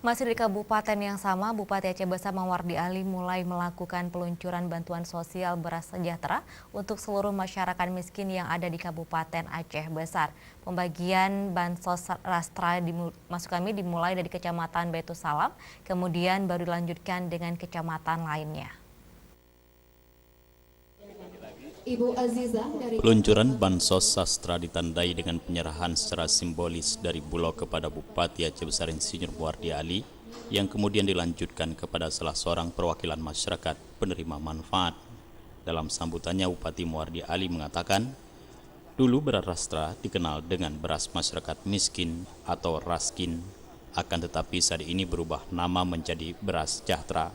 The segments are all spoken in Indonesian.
Masih di kabupaten yang sama, Bupati Aceh Besar Mawardi Ali mulai melakukan peluncuran bantuan sosial beras sejahtera untuk seluruh masyarakat miskin yang ada di Kabupaten Aceh Besar. Pembagian bansos rastra dimulai dari Kecamatan Baitul Salam, kemudian baru dilanjutkan dengan kecamatan lainnya. Ibu Aziza dari Peluncuran bansos sastra ditandai dengan penyerahan secara simbolis dari Bulog kepada Bupati Aceh Besar Insinyur Mawardi Ali yang kemudian dilanjutkan kepada salah seorang perwakilan masyarakat penerima manfaat. Dalam sambutannya, Bupati Mawardi Ali mengatakan, dulu beras rastra dikenal dengan beras masyarakat miskin atau raskin, akan tetapi saat ini berubah nama menjadi beras sejahtera.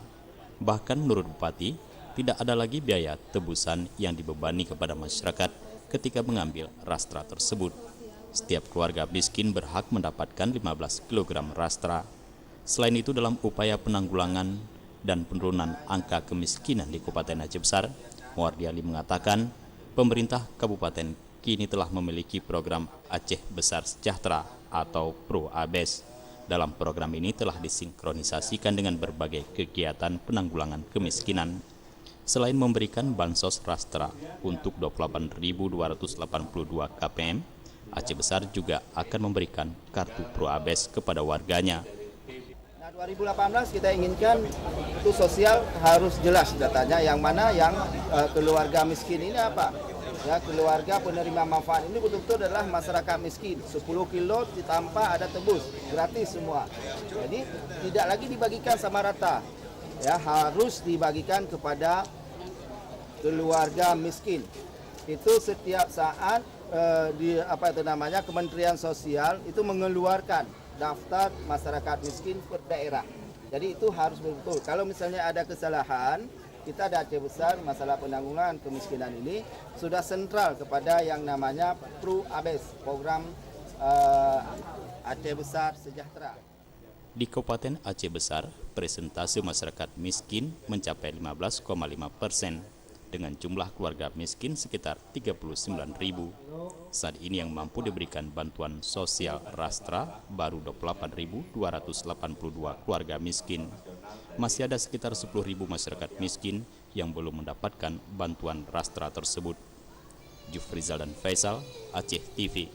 Bahkan menurut Bupati, tidak ada lagi biaya tebusan yang dibebani kepada masyarakat ketika mengambil rastra tersebut. Setiap keluarga miskin berhak mendapatkan 15 kg rastra. Selain itu, dalam upaya penanggulangan dan penurunan angka kemiskinan di Kabupaten Aceh Besar, Mawardi Ali mengatakan pemerintah kabupaten kini telah memiliki program Aceh Besar Sejahtera atau Pro-ABES. Dalam program ini telah disinkronisasikan dengan berbagai kegiatan penanggulangan kemiskinan. Selain memberikan bansos rastra untuk 28.282 KPM, Aceh Besar juga akan memberikan kartu Pro-ABES kepada warganya. Nah, 2018 kita inginkan itu sosial harus jelas datanya, yang mana yang keluarga miskin ini apa? Ya, keluarga penerima manfaat ini betul-betul adalah masyarakat miskin. 10 kilo tanpa ada tebus, gratis semua. Jadi tidak lagi dibagikan sama rata. Ya, harus dibagikan kepada keluarga miskin. Itu setiap saat Kementerian Sosial itu mengeluarkan daftar masyarakat miskin per daerah. Jadi itu harus betul. Kalau misalnya ada kesalahan, kita di Aceh Besar masalah penanggulangan kemiskinan ini sudah sentral kepada yang namanya Pro-ABES, program Aceh Besar Sejahtera. Di Kabupaten Aceh Besar, presentase masyarakat miskin mencapai 15,5%. dengan jumlah keluarga miskin sekitar 39.000. Saat ini yang mampu diberikan bantuan sosial rastra baru 28.282 keluarga miskin. Masih ada sekitar 10.000 masyarakat miskin yang belum mendapatkan bantuan rastra tersebut. Jufrizal dan Faisal, Aceh TV.